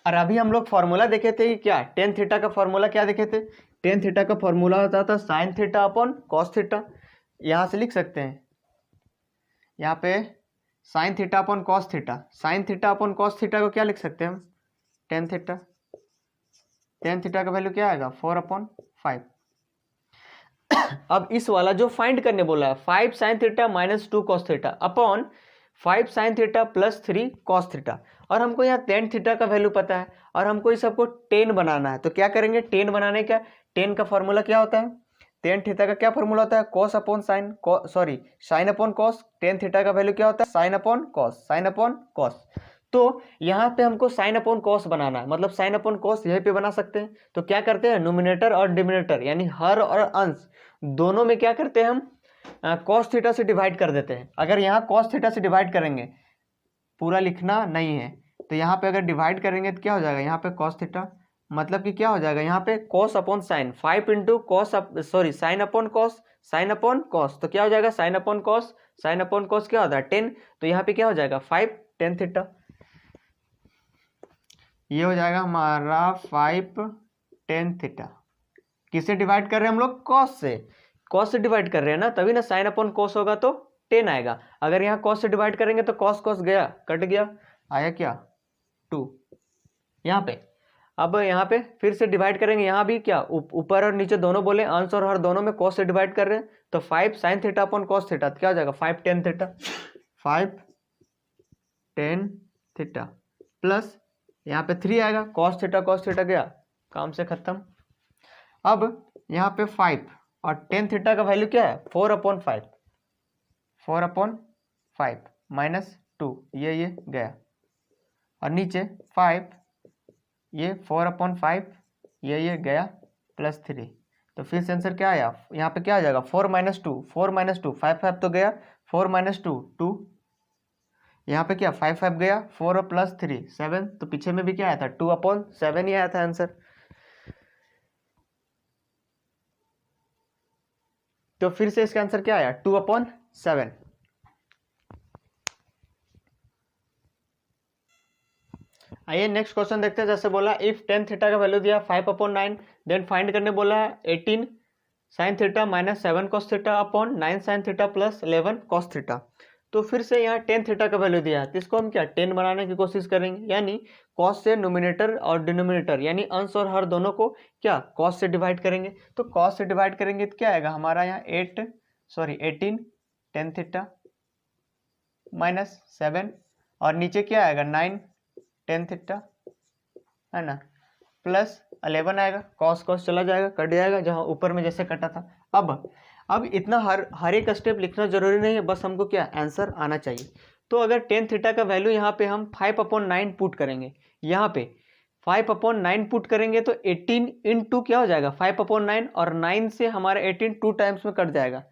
और अभी हम लोग फॉर्मूला देखे थे कि क्या टेन थीटा का फॉर्मूला क्या देखे थे, टेन थीटा का फॉर्मूला होता था sine theta upon cos theta. यहाँ से लिख सकते हैं, यहाँ पे sine theta upon cos theta, sine theta upon cos theta को क्या लिख सकते हैं हम, टेन थीटा। टेन थीटा का वैल्यू क्या आएगा 4/5। अब इस वाला जो फाइंड करने बोला है 5 sine theta minus 2 cos theta upon 5 sine theta plus 3 cos theta, और हमको यहाँ टेन थीटा का वैल्यू पता है और हमको इस सबको 10 बनाना है। तो क्या करेंगे, 10 बनाने का 10 का फॉर्मूला क्या होता है, टेन थीटा का क्या फॉर्मूला होता है, cos upon sign, sign upon cos. Ten theta का वैल्यू क्या होता है, sign upon cos, sign upon cos. तो यहाँ पे हमको साइन अपॉन कॉस बनाना है, मतलब साइन अपॉन कॉस यहीं पे बना सकते हैं। तो क्या करते हैं, नोमिनेटर और डिनोमिनेटर यानी हर और अंश दोनों में क्या करते हैं हम कॉस थीटा से डिवाइड कर देते हैं। अगर यहाँ कॉस थीटा से डिवाइड करेंगे, पूरा लिखना नहीं है, तो यहाँ पे अगर डिवाइड करेंगे तो क्या हो जाएगा, यहाँ पे कॉस थीटा, मतलब कि क्या हो जाएगा यहाँ पे cos upon sign, 5 into cos sine upon cos, sign upon cos, तो क्या हो जाएगा sign upon cos, sign upon cos क्या होता है 10, तो यहाँ पे क्या हो जाएगा 5 टेन थीटा। ये हो जाएगा हमारा 5 टेन थीटा। किससे डिवाइड कर रहे हैं हम लोग, कॉस से, कॉस से डिवाइड कर रहे हैं ना, तभी ना साइन अपॉन कॉस होगा तो 10 आएगा। अगर यहाँ कॉस से डिवाइड करेंगे तो कॉस कॉस गया, कट गया, आया क्या 2 यहाँ पे। अब यहाँ पे फिर से डिवाइड करेंगे, यहाँ भी क्या ऊपर और नीचे दोनों बोले, अंश और हर दोनों में कॉस से डिवाइड कर रहे हैं, तो 5 sine theta upon cos theta, क्या हो जाएगा 5 tan theta, 5 ten theta plus यहाँ पे 3 आएगा, कॉस थीटा गया, काम से खत्म। अब यहाँ पे 5 और टेन थीटा का वैल्यू क्या है 4/5, 4/5 माइनस 2, ये गया, और नीचे 5 ये 4/5 ये गया प्लस 3, तो फिर से आंसर क्या आया, यहाँ पे क्या आ जाएगा 4 माइनस 2, 4 माइनस 2 5 5 तो गया, 4 माइनस 2 2, यहाँ पे क्या 5 5 गया, 4 और प्लस 3 7, तो पीछे में भी क्या आया था 2/7 ही आया था आंसर। तो फिर से इसका आंसर क्या आया 2/7। आइए नेक्स्ट क्वेश्चन देखते हैं। जैसे बोला इफ टेन थीटा का वैल्यू दिया 5/9, देन फाइंड करने बोला है 18 sine theta minus 7 cos theta upon 9 sine theta plus 11 cos theta. तो फिर से यहाँ टेन थीटा का वैल्यू दिया है, तो इसको हम क्या 10 बनाने की कोशिश करेंगे, यानी कॉस से नोमिनेटर और डिनोमिनेटर यानी अंश और हर दोनों को क्या कॉस से डिवाइड करेंगे। तो कॉस से डिवाइड करेंगे तो क्या आएगा हमारा यहाँ 18 टेन थीटा माइनस 7, और नीचे क्या आएगा 9 टेन थीटा, है ना, प्लस 11 आएगा, कॉस कॉस चला जाएगा, कट जाएगा जहाँ ऊपर में जैसे कटा था। अब इतना हर एक स्टेप लिखना जरूरी नहीं है, बस हमको क्या आंसर आना चाहिए। तो अगर टेन थीटा का वैल्यू यहाँ पे हम 5/9 पुट करेंगे, यहाँ पे 5/9 पुट करेंगे तो 18 इंटू क्या हो जाएगा 5/9, और 9 से हमारा 18 2 टाइम्स में कट जाएगा,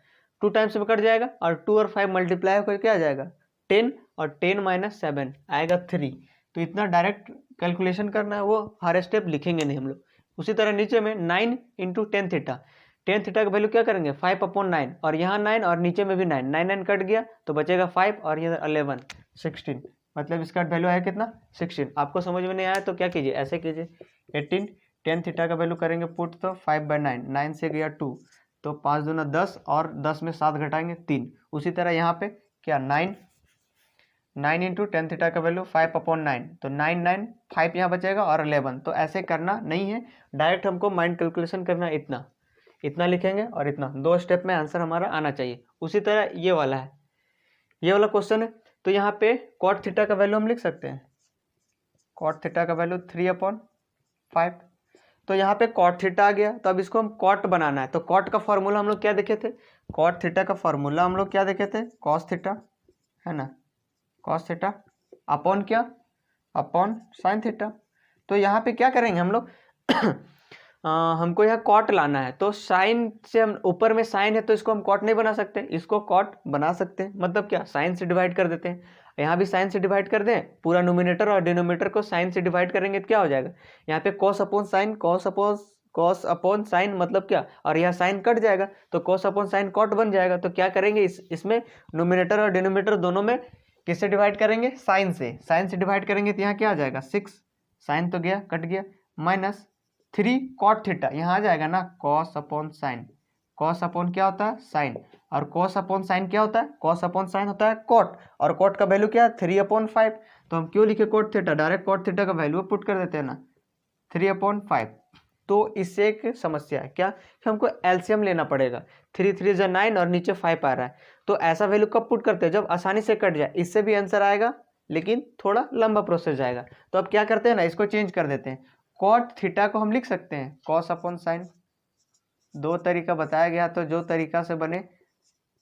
2 टाइम्स में कट जाएगा, और 2 और 5 मल्टीप्लाई होकर क्या आ जाएगा 10, और 10 माइनस 7 आएगा 3। तो इतना डायरेक्ट कैलकुलेशन करना है, वो हर स्टेप लिखेंगे नहीं हम लोग। उसी तरह नीचे में 9 into tan theta, tan theta का वैल्यू क्या करेंगे 5/9, और यहाँ 9 और नीचे में भी 9 9 कट गया तो बचेगा 5 और ये 11 16, मतलब इसका वैल्यू आया कितना 16। आपको समझ में नहीं आया तो क्या कीजिए, ऐसे कीजिए 18 टेन थीटा का वैल्यू करेंगे पुट तो 5/9, 9 से गया 2, तो 5 दूना 10 और 10 में 7 घटाएंगे 3। उसी तरह यहाँ पे क्या 9 इंटू टेन थीटा का वैल्यू 5/9, तो 9 5 यहाँ बचेगा और 11। तो ऐसे करना नहीं है, डायरेक्ट हमको माइंड कैलकुलेशन करना है, इतना लिखेंगे और इतना, 2 स्टेप में आंसर हमारा आना चाहिए। उसी तरह ये वाला है, ये वाला क्वेश्चन है, तो यहाँ पे कॉट थीटा का वैल्यू हम लिख सकते हैं, कॉट थीटा का वैल्यू 3/5। तो यहाँ पे कॉट थीटा आ गया, तो अब इसको हम कॉट बनाना है। तो कॉट का फॉर्मूला हम लोग क्या देखे थे, कॉट थीटा का फॉर्मूला हम लोग क्या देखे थे, कॉस थीटा, है ना, कॉस थीटा अपॉन क्या, अपॉन साइन थीटा। तो यहाँ पे क्या करेंगे हम लोग हमको यहाँ कॉट लाना है, तो साइन से हम ऊपर में साइन है तो इसको हम कॉट नहीं बना सकते, इसको कॉट बना सकते हैं। मतलब क्या, साइन से डिवाइड कर देते हैं, यहाँ भी साइन से डिवाइड कर दें, पूरा नोमिनेटर और डिनोमिनेटर को साइन से डिवाइड करेंगे तो क्या हो जाएगा, यहाँ पे cos upon sign, cos upon sign मतलब क्या, और यहाँ साइन कट जाएगा तो कॉस अपॉन साइन कॉट बन जाएगा। तो क्या करेंगे, इसमें नोमिनेटर और डिनोमिनेटर दोनों में किससे डिवाइड करेंगे, साइन से डिवाइड करेंगे तो यहाँ क्या आ जाएगा 6, साइन तो गया कट गया, माइनस 3 कॉट थीटा, यहाँ आ जाएगा ना cos upon sign, cos upon क्या होता है साइन, और कॉस अपॉन साइन क्या होता है, कॉस अपॉन साइन होता है कॉट, और कॉट का वैल्यू क्या है 3/5। तो हम क्यों लिखे cot theta, direct cot theta का वैल्यू पुट कर देते हैं ना 3/5। तो इससे एक समस्या है क्या कि हमको एलसीएम लेना पड़ेगा, 3 3 जा 9 और नीचे 5 आ रहा है, तो ऐसा वैल्यू कब पुट करते हैं, जब आसानी से कट जाए, इससे भी आंसर आएगा लेकिन थोड़ा लंबा प्रोसेस जाएगा। तो अब क्या करते हैं ना, इसको चेंज कर देते हैं, कॉट थीटा को हम लिख सकते हैं कॉस अपॉन साइन। दो तरीका बताया गया, तो जो तरीका से बने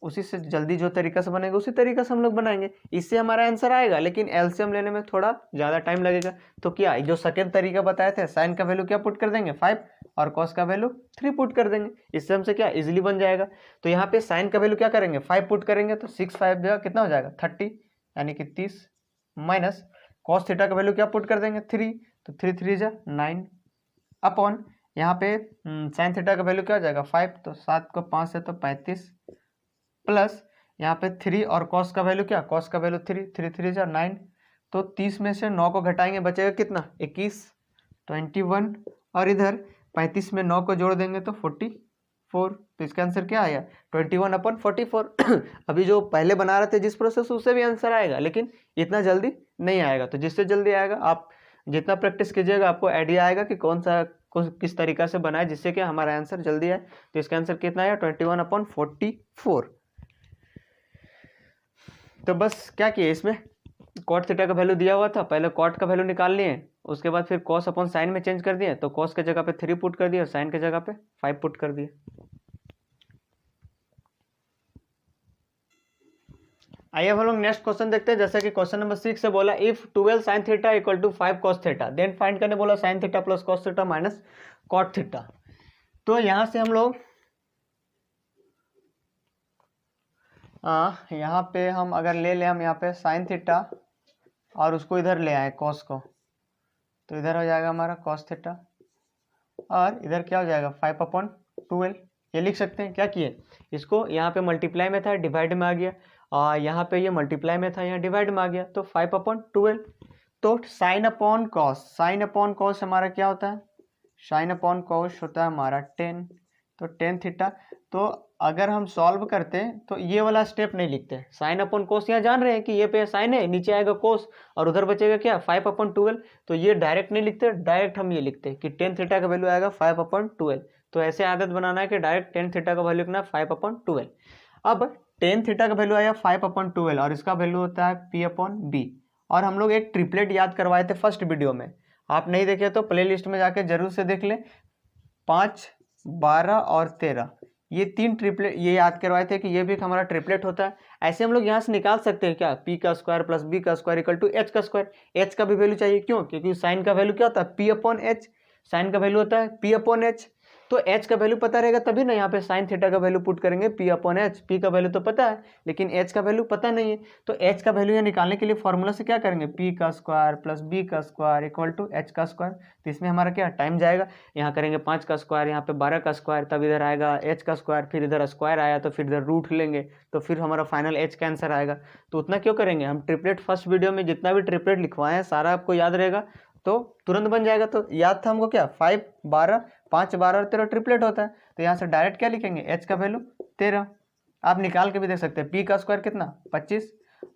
उसी से जल्दी जो तरीका से बनेगा उसी तरीका से हम लोग बनाएंगे, इससे हमारा आंसर आएगा, लेकिन एलसीएम लेने में थोड़ा ज़्यादा टाइम लगेगा। तो क्या जो सेकेंड तरीका बताए थे, साइन का वैल्यू क्या पुट कर देंगे 5 और कॉस का वैल्यू 3 पुट कर देंगे, इससे हमसे क्या इजीली बन जाएगा। तो यहाँ पे साइन का वैल्यू क्या करेंगे 5 पुट करेंगे तो 6 5 जगह कितना हो जाएगा 30 यानी कि 30, माइनस कॉस थीटा का वैल्यू क्या पुट कर देंगे 3, तो 3 3 जा 9 अपॉन यहाँ पे साइन थीटा का वैल्यू क्या हो जाएगा 5, तो 7 को 5 से तो 35, प्लस यहाँ पे 3 और कॉस का वैल्यू क्या, कॉस का वैल्यू 3, 3 3 जा 9, तो 30 में से 9 को घटाएंगे बचेगा कितना 21 21, और इधर 35 में 9 को जोड़ देंगे तो 44। तो इसका आंसर क्या आया 21/44। अभी जो पहले बना रहे थे जिस प्रोसेस उससे भी आंसर आएगा, लेकिन इतना जल्दी नहीं आएगा। तो जिससे जल्दी आएगा, आप जितना प्रैक्टिस कीजिएगा आपको आइडिया आएगा कि कौन सा किस तरीका से बनाए जिससे कि हमारा आंसर जल्दी आए। तो इसका आंसर कितना आया 21/44। तो बस क्या किए, इसमें कॉट थीटा का वैल्यू दिया हुआ था, पहले कॉट का वैल्यू निकाल लिए, उसके बाद फिर कॉस अपॉन साइन में चेंज कर दिए, तो कॉस के जगह पे 3 पुट कर दिया और साइन के जगह पे 5 पुट कर दिए। आइए हम लोग नेक्स्ट क्वेश्चन देखते हैं। जैसे कि क्वेश्चन नंबर 6 से बोला if 12 sin theta equal to 5 cos theta, then find करने बोला sin theta plus cos theta minus cot theta. तो यहाँ से हम लोग यहाँ पे हम अगर ले लें, हम यहाँ पे sin थीटा और उसको इधर ले आए cos को, तो इधर हो जाएगा हमारा cos थीटा, और इधर क्या हो जाएगा 5/12। ये लिख सकते हैं। क्या किए, इसको यहाँ पे मल्टीप्लाई में था डिवाइड में आ गया, और यहाँ पे ये मल्टीप्लाई में था यहाँ डिवाइड में आ गया, तो 5/12। तो साइन अपॉन कॉस हमारा क्या होता है, साइन अपॉन कॉस होता है हमारा 10, तो 10 थीटा। तो अगर हम सॉल्व करते हैं तो ये वाला स्टेप नहीं लिखते, साइन अपॉन कोस यहाँ जान रहे हैं कि ये पे साइन है, नीचे आएगा कोस और उधर बचेगा क्या 5/12। तो ये डायरेक्ट नहीं लिखते, डायरेक्ट हम ये लिखते हैं कि 10 थीटा का वैल्यू आएगा 5/12। तो ऐसे आदत बनाना है कि डायरेक्ट 10 थीटा का वैल्यू लिखना 5/12। अब 10 थीटा का वैल्यू आया 5/12 और इसका वैल्यू होता है P/B। और हम लोग एक ट्रिपलेट याद करवाए थे फर्स्ट वीडियो में, आप नहीं देखे तो प्ले लिस्ट में जाके जरूर से देख लें। 5, 12 और 13 ये 3 ट्रिपलेट ये याद करवाए थे कि ये भी हमारा ट्रिपलेट होता है। ऐसे हम लोग यहाँ से निकाल सकते हैं क्या, P का स्क्वायर प्लस B का स्क्वायर इक्वल टू H का स्क्वायर। H का भी वैल्यू चाहिए, क्यों, क्योंकि साइन का वैल्यू क्या होता है P/H, साइन का वैल्यू होता है P/H। तो H का वैल्यू पता रहेगा तभी ना यहाँ पे साइन थीटा का वैल्यू पुट करेंगे P/H। P का वैल्यू तो पता है लेकिन H का वैल्यू पता नहीं है, तो H का वैल्यू यहाँ निकालने के लिए फॉर्मूला से क्या करेंगे P का स्क्वायर प्लस B का स्क्वायर इक्वल टू H का स्क्वायर। तो इसमें हमारा क्या टाइम जाएगा, यहाँ करेंगे 5 का स्क्वायर, यहाँ पे 12 का स्क्वायर, तब इधर आएगा H का स्क्वायर, फिर इधर स्क्वायर आया तो फिर इधर रूट लेंगे, तो फिर हमारा फाइनल H का आंसर आएगा। तो उतना क्यों करेंगे, हम ट्रिपलेट फर्स्ट वीडियो में जितना भी ट्रिपलेट लिखवाए हैं सारा आपको याद रहेगा तो तुरंत बन जाएगा। तो याद था हमको क्या 5, 12, 5, 12 और 13 ट्रिपलेट होता है। तो यहाँ से डायरेक्ट क्या लिखेंगे H का वैल्यू 13, आप निकाल के भी देख सकते हैं। P का स्क्वायर कितना 25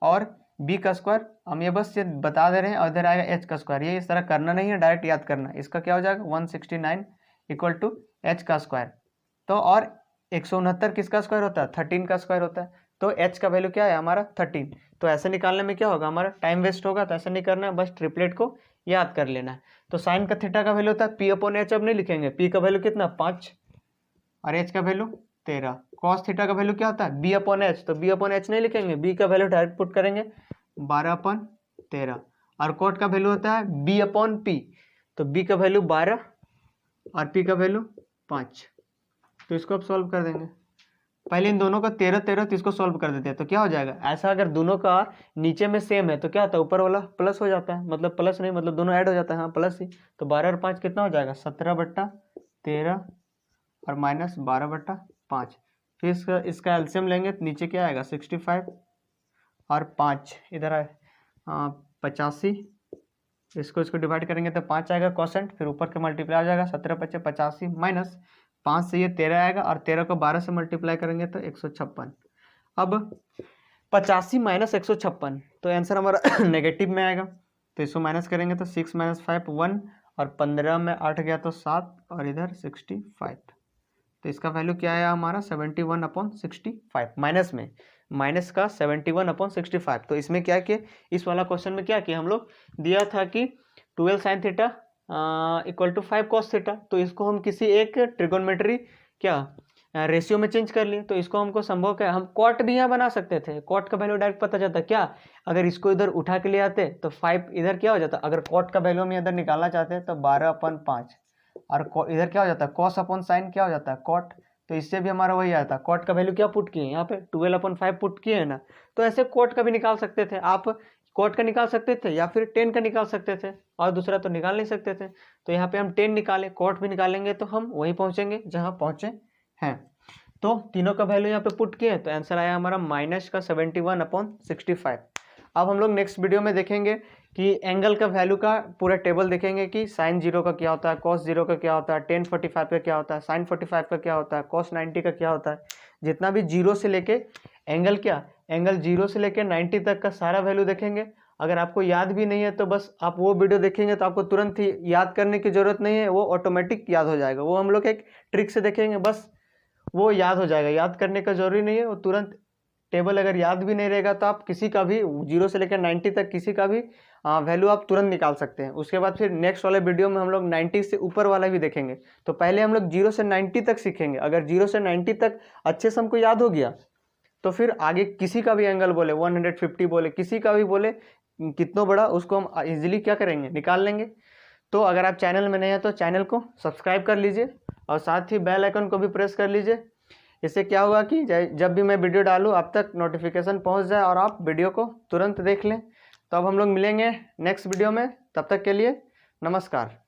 और B का स्क्वायर हम ये बस ये बता दे रहे हैं, और इधर आएगा H का स्क्वायर। ये इस तरह करना नहीं है, डायरेक्ट याद करना है। इसका क्या हो जाएगा 169 इक्वल टू H का स्क्वायर। तो और 169 किसका स्क्वायर होता है 13 का स्क्वायर होता है, तो H का वैल्यू क्या है हमारा 13। तो ऐसे निकालने में क्या होगा हमारा टाइम वेस्ट होगा, तो ऐसा नहीं करना है, बस ट्रिपलेट को याद कर लेना है। तो साइन का थीटा का वैल्यू होता है P/H, अब नहीं लिखेंगे, P का वैल्यू कितना 5 और H का वैल्यू 13। कॉस थीटा का वैल्यू क्या होता है B/H, तो B/H नहीं लिखेंगे, B का वैल्यू डायरेक्ट पुट करेंगे 12/13। और कॉट का वैल्यू होता है B/P, तो बी का वैल्यू 12 और पी का वैल्यू 5। तो इसको अब सॉल्व कर देंगे। पहले इन दोनों का 13 13, तो इसको सॉल्व कर देते हैं। तो क्या हो जाएगा, ऐसा अगर दोनों का नीचे में सेम है तो क्या होता है, ऊपर वाला प्लस हो जाता है, मतलब प्लस नहीं, मतलब दोनों ऐड हो जाता है, हाँ प्लस ही। तो 12 और 5 कितना हो जाएगा, 17/13 और -12/5। फिर इसका एलसीएम लेंगे तो नीचे क्या आएगा, 65 और 5 इधर आए 85। इसको डिवाइड करेंगे तो 5 आएगा कोसेंट, फिर ऊपर के मल्टीप्लाई हो जाएगा, 17 × 5 = 85 माइनस 5 से ये 13 आएगा, और 13 को 12 से मल्टीप्लाई करेंगे तो 156। अब 85 - 156, तो आंसर हमारा नेगेटिव में आएगा। तो इसको माइनस करेंगे तो 6 - 5 1, और 15 में 8 गया तो 7, और इधर 65। तो इसका वैल्यू क्या आया हमारा, 71/65। माइनस में माइनस का 71/65। तो इसमें क्या किए, इस वाला क्वेश्चन में क्या किया हम लोग, दिया था कि 12 sin थीटा = 5 cos थीटा। तो इसको हम किसी एक ट्रिगोनोमेट्री क्या रेशियो में चेंज कर लिए। तो इसको हमको संभव क्या, हम कॉट भी यहाँ बना सकते थे, कॉट का वैल्यू डायरेक्ट पता जाता क्या, अगर इसको इधर उठा के ले आते तो 5 इधर क्या हो जाता, अगर कॉट का वैल्यू हम इधर निकालना चाहते हैं तो 12/5, और इधर क्या हो जाता है, कॉस अपॉन साइन क्या हो जाता है, कॉट। तो इससे भी हमारा वही आता है, कॉट का वैल्यू क्या पुट किए यहाँ पे, 12/5 पुट किए है ना। तो ऐसे कॉट का भी निकाल सकते थे आप, कॉट का निकाल सकते थे या फिर 10 का निकाल सकते थे, और दूसरा तो निकाल नहीं सकते थे। तो यहाँ पे हम 10 निकाले, कॉट भी निकालेंगे तो हम वहीं पहुँचेंगे जहाँ पहुँचे हैं। तो तीनों का वैल्यू यहाँ पे पुट किए तो आंसर आया हमारा -71/65। अब हम लोग नेक्स्ट वीडियो में देखेंगे कि एंगल का वैल्यू का पूरा टेबल देखेंगे कि sin 0 का क्या होता है, cos 0 का क्या होता है, tan 45 का क्या होता है, sin 45 का क्या होता है, cos 90 का क्या होता है। जितना भी 0 से लेके एंगल 0 से लेके 90 तक का सारा वैल्यू देखेंगे। अगर आपको याद भी नहीं है तो बस आप वो वीडियो देखेंगे तो आपको तुरंत ही याद करने की ज़रूरत नहीं है, वो ऑटोमेटिक याद हो जाएगा। वो हम लोग एक ट्रिक से देखेंगे, बस वो याद हो जाएगा, याद करने का जरूरी नहीं है, वो तुरंत टेबल अगर याद भी नहीं रहेगा तो आप किसी का भी 0 से लेकर 90 तक किसी का भी वैल्यू आप तुरंत निकाल सकते हैं। उसके बाद फिर नेक्स्ट वाले वीडियो में हम लोग 90 से ऊपर वाला भी देखेंगे। तो पहले हम लोग 0 से 90 तक सीखेंगे। अगर 0 से 90 तक अच्छे से हमको याद हो गया तो फिर आगे किसी का भी एंगल बोले, 150 बोले, किसी का भी बोले, कितना बड़ा, उसको हम इजीली क्या करेंगे, निकाल लेंगे। तो अगर आप चैनल में नए हैं तो चैनल को सब्सक्राइब कर लीजिए, और साथ ही बेल आइकन को भी प्रेस कर लीजिए। इससे क्या होगा कि जब भी मैं वीडियो डालूँ आप तक नोटिफिकेशन पहुंच जाए और आप वीडियो को तुरंत देख लें। तो अब हम लोग मिलेंगे नेक्स्ट वीडियो में, तब तक के लिए नमस्कार।